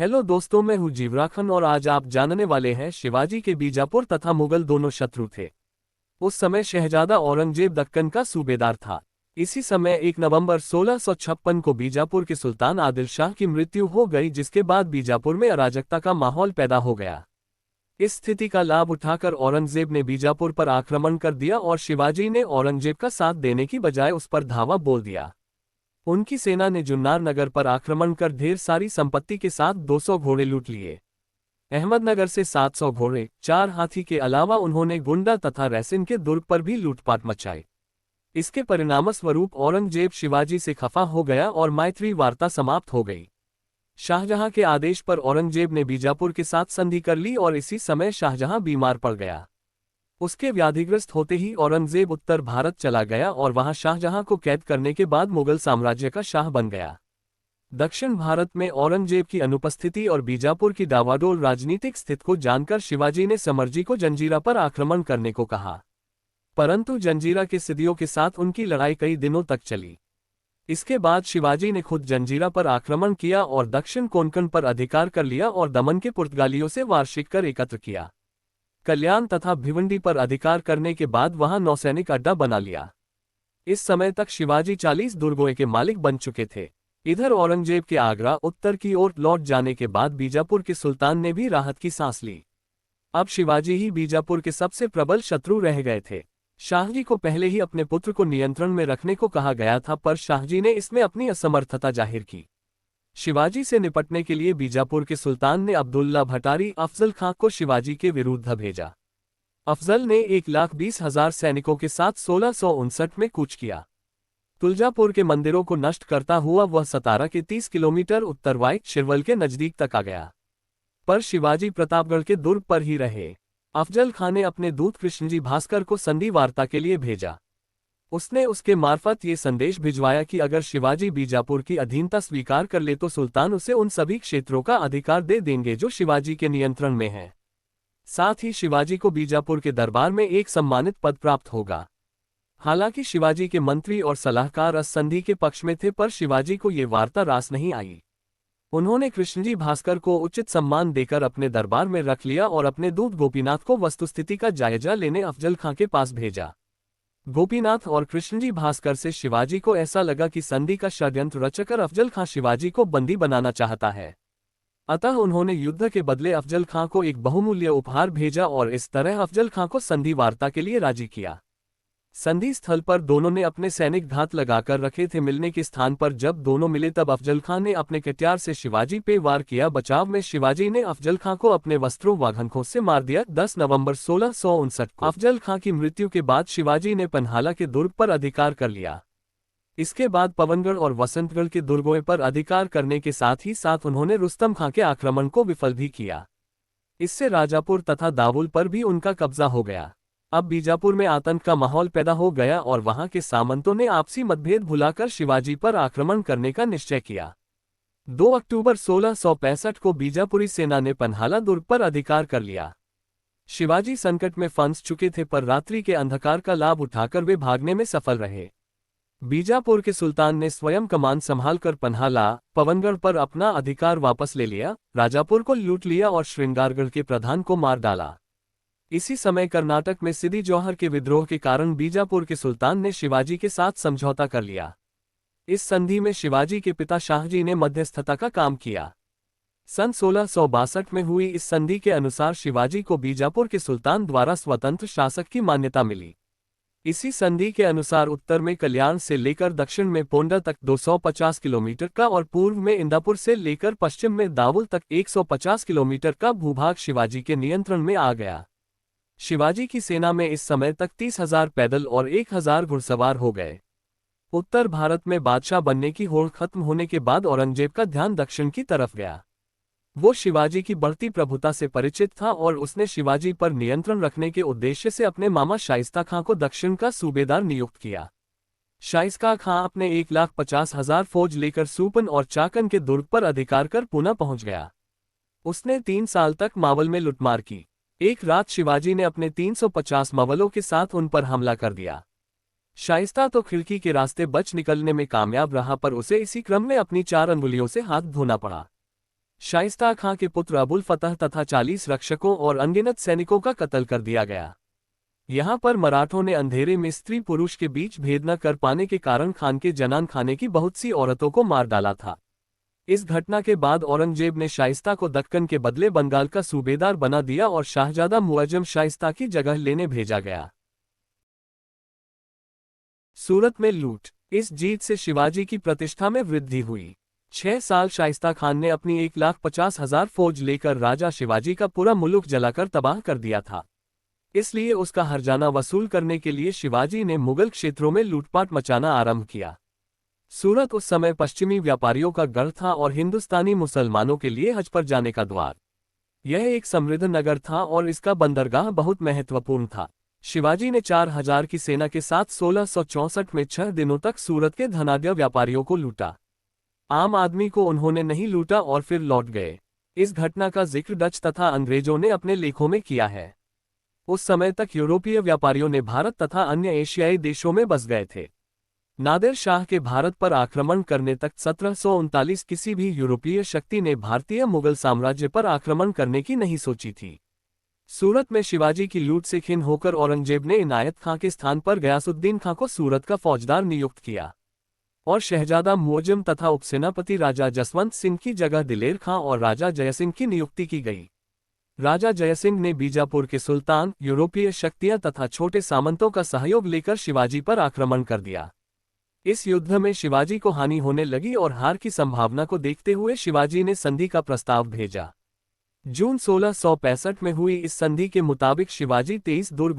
Hello दोस्तों, मैं हूँ जीवराखन और आज आप जानने वाले हैं शिवाजी के बीजापुर तथा मुगल दोनों शत्रु थे। उस समय शहजादा औरंगजेब दक्कन का सूबेदार था। इसी समय 1 नवंबर 1656 को बीजापुर के सुल्तान आदिल शाह की मृत्यु हो गई, जिसके बाद बीजापुर में अराजकता का माहौल पैदा हो गया। इस स्थिति का लाभ उठाकर औरंगजेब ने बीजापुर पर आक्रमण कर दिया और शिवाजी ने औरंगजेब का साथ देने की बजाय उस पर धावा बोल दिया। उनकी सेना ने जुन्नार नगर पर आक्रमण कर ढेर सारी संपत्ति के साथ 200 घोड़े लूट लिए। अहमदनगर से 700 घोड़े, 4 हाथी के अलावा उन्होंने गुंडा तथा रैसिन के दुर्ग पर भी लूटपाट मचाई। इसके परिणामस्वरूप औरंगजेब शिवाजी से खफा हो गया और मैत्री वार्ता समाप्त हो गई। शाहजहां के आदेश पर औरंगजेब ने बीजापुर के साथ संधि कर ली और इसी समय शाहजहां बीमार पड़ गया। उसके व्याधिग्रस्त होते ही औरंगजेब उत्तर भारत चला गया और वहां शाहजहां को कैद करने के बाद मुगल साम्राज्य का शाह बन गया। दक्षिण भारत में औरंगजेब की अनुपस्थिति और बीजापुर की डावाडोल राजनीतिक स्थिति को जानकर शिवाजी ने समरजी को जंजीरा पर आक्रमण करने को कहा, परंतु जंजीरा के सिदियों के साथ उनकी लड़ाई कई दिनों तक चली। इसके बाद शिवाजी ने खुद जंजीरा पर आक्रमण किया और दक्षिण कोंकण पर अधिकार कर लिया और दमन के पुर्तगालियों से वार्षिक कर एकत्र किया। कल्याण तथा भिवंडी पर अधिकार करने के बाद वहां नौसैनिक अड्डा बना लिया। इस समय तक शिवाजी 40 दुर्गों के मालिक बन चुके थे। इधर औरंगजेब के आगरा उत्तर की ओर लौट जाने के बाद बीजापुर के सुल्तान ने भी राहत की सांस ली। अब शिवाजी ही बीजापुर के सबसे प्रबल शत्रु रह गए थे। शाहजी को पहले ही अपने पुत्र को नियंत्रण में रखने को कहा गया था, पर शाहजी ने इसमें अपनी असमर्थता जाहिर की। शिवाजी से निपटने के लिए बीजापुर के सुल्तान ने अब्दुल्ला भटारी अफजल खां को शिवाजी के विरुद्ध भेजा। अफजल ने 1,20,000 सैनिकों के साथ 1659 में कूच किया। तुलजापुर के मंदिरों को नष्ट करता हुआ वह सतारा के 30 किलोमीटर उत्तरवाई शिरवल के नजदीक तक आ गया, पर शिवाजी प्रतापगढ़ के दुर्ग पर ही रहे। अफजल खां ने अपने दूत कृष्णजी भास्कर को संधि वार्ता के लिए भेजा। उसने उसके मार्फत ये संदेश भिजवाया कि अगर शिवाजी बीजापुर की अधीनता स्वीकार कर ले तो सुल्तान उसे उन सभी क्षेत्रों का अधिकार दे देंगे जो शिवाजी के नियंत्रण में हैं। साथ ही शिवाजी को बीजापुर के दरबार में एक सम्मानित पद प्राप्त होगा। हालांकि शिवाजी के मंत्री और सलाहकार इस संधि के पक्ष में थे, पर शिवाजी को ये वार्ता रास नहीं आई। उन्होंने कृष्णजी भास्कर को उचित सम्मान देकर अपने दरबार में रख लिया और अपने दूत गोपीनाथ को वस्तुस्थिति का जायजा लेने अफजल खां के पास भेजा। गोपीनाथ और कृष्णजी भास्कर से शिवाजी को ऐसा लगा कि संधि का षड्यंत्र रचकर अफजल खां शिवाजी को बंदी बनाना चाहता है। अतः उन्होंने युद्ध के बदले अफजल खां को एक बहुमूल्य उपहार भेजा और इस तरह अफजल खां को संधि वार्ता के लिए राजी किया। संधि स्थल पर दोनों ने अपने सैनिक घात लगाकर रखे थे। मिलने के स्थान पर जब दोनों मिले तब अफजल खां ने अपने कटियार से शिवाजी पे वार किया। बचाव में शिवाजी ने अफजल खां को अपने वस्त्रों व घनखों से मार दिया। 10 नवंबर 1659 को अफजल खां की मृत्यु के बाद शिवाजी ने पन्हाला के दुर्ग पर अधिकार कर लिया। इसके बाद पवनगढ़ और वसंतगढ़ के दुर्गों पर अधिकार करने के साथ ही साथ उन्होंने रुस्तम खां के आक्रमण को विफल भी किया। इससे राजापुर तथा दावुल पर भी उनका कब्जा हो गया। अब बीजापुर में आतंक का माहौल पैदा हो गया और वहां के सामंतों ने आपसी मतभेद भुलाकर शिवाजी पर आक्रमण करने का निश्चय किया। 2 अक्टूबर 1665 को बीजापुरी सेना ने पन्हाला दुर्ग पर अधिकार कर लिया। शिवाजी संकट में फंस चुके थे, पर रात्रि के अंधकार का लाभ उठाकर वे भागने में सफल रहे। बीजापुर के सुल्तान ने स्वयं कमान संभालकर पन्हाला, पवनगढ़ पर अपना अधिकार वापस ले लिया, राजापुर को लूट लिया और श्रृंगारगढ़ के प्रधान को मार डाला। इसी समय कर्नाटक में सिद्दी जौहर के विद्रोह के कारण बीजापुर के सुल्तान ने शिवाजी के साथ समझौता कर लिया। इस संधि में शिवाजी के पिता शाहजी ने मध्यस्थता का काम किया। सन 1662 में हुई इस संधि के अनुसार शिवाजी को बीजापुर के सुल्तान द्वारा स्वतंत्र शासक की मान्यता मिली। इसी संधि के अनुसार उत्तर में कल्याण से लेकर दक्षिण में पोंडा तक 250 किलोमीटर का और पूर्व में इंदापुर से लेकर पश्चिम में दावुल तक 150 किलोमीटर का भूभाग शिवाजी के नियंत्रण में आ गया। शिवाजी की सेना में इस समय तक 30,000 पैदल और 1,000 घुड़सवार हो गए। उत्तर भारत में बादशाह बनने की होड़ खत्म होने के बाद औरंगजेब का ध्यान दक्षिण की तरफ गया। वो शिवाजी की बढ़ती प्रभुता से परिचित था और उसने शिवाजी पर नियंत्रण रखने के उद्देश्य से अपने मामा शाइस्ता खां को दक्षिण का सूबेदार नियुक्त किया। शाइस्ता खां अपने 1,50,000 फौज लेकर सूपन और चाकन के दुर्ग पर अधिकार कर पुनः पहुंच गया। उसने 3 साल तक मावल में लुटमार की। एक रात शिवाजी ने अपने 350 मवलों के साथ उन पर हमला कर दिया। शाइस्ता तो खिड़की के रास्ते बच निकलने में कामयाब रहा, पर उसे इसी क्रम में अपनी 4 अंगुलियों से हाथ धोना पड़ा। शाइस्ता खां के पुत्र अबुल फतह तथा 40 रक्षकों और अनगिनत सैनिकों का कत्ल कर दिया गया। यहाँ पर मराठों ने अंधेरे में स्त्री पुरुष के बीच भेद न कर पाने के कारण खान के जनान खाने की बहुत सी औरतों को मार डाला था। इस घटना के बाद औरंगजेब ने शाइस्ता को दक्कन के बदले बंगाल का सूबेदार बना दिया और शाहजादा मुअज्जम शाइस्ता की जगह लेने भेजा गया। सूरत में लूट। इस जीत से शिवाजी की प्रतिष्ठा में वृद्धि हुई। 6 साल शाइस्ता खान ने अपनी 1,50,000 फौज लेकर राजा शिवाजी का पूरा मुल्क जलाकर तबाह कर दिया था। इसलिए उसका हर्जाना वसूल करने के लिए शिवाजी ने मुगल क्षेत्रों में लूटपाट मचाना आरंभ किया। सूरत उस समय पश्चिमी व्यापारियों का गढ़ था और हिंदुस्तानी मुसलमानों के लिए हज पर जाने का द्वार। यह एक समृद्ध नगर था और इसका बंदरगाह बहुत महत्वपूर्ण था। शिवाजी ने 4,000 की सेना के साथ 1664 में 6 दिनों तक सूरत के धनाढ्य व्यापारियों को लूटा। आम आदमी को उन्होंने नहीं लूटा और फिर लौट गए। इस घटना का जिक्र डच तथा अंग्रेजों ने अपने लेखों में किया है। उस समय तक यूरोपीय व्यापारियों ने भारत तथा अन्य एशियाई देशों में बस गए थे। नादिर शाह के भारत पर आक्रमण करने तक 1739 किसी भी यूरोपीय शक्ति ने भारतीय मुगल साम्राज्य पर आक्रमण करने की नहीं सोची थी। सूरत में शिवाजी की लूट से खिन्न होकर औरंगजेब ने इनायत खां के स्थान पर गयासुद्दीन खां को सूरत का फौजदार नियुक्त किया और शहजादा मुअज्जम तथा उपसेनापति राजा जसवंत सिंह की जगह दिलेर खां और राजा जयसिंह की नियुक्ति की गई। राजा जयसिंह ने बीजापुर के सुल्तान, यूरोपीय शक्तियां तथा छोटे सामंतों का सहयोग लेकर शिवाजी पर आक्रमण कर दिया। इस युद्ध में शिवाजी को हानि होने लगी और हार की संभावना को देखते हुए शिवाजी ने संधि का प्रस्ताव भेजा। जून 1665 में हुई इस संधि के मुताबिक शिवाजी 23 दुर्ग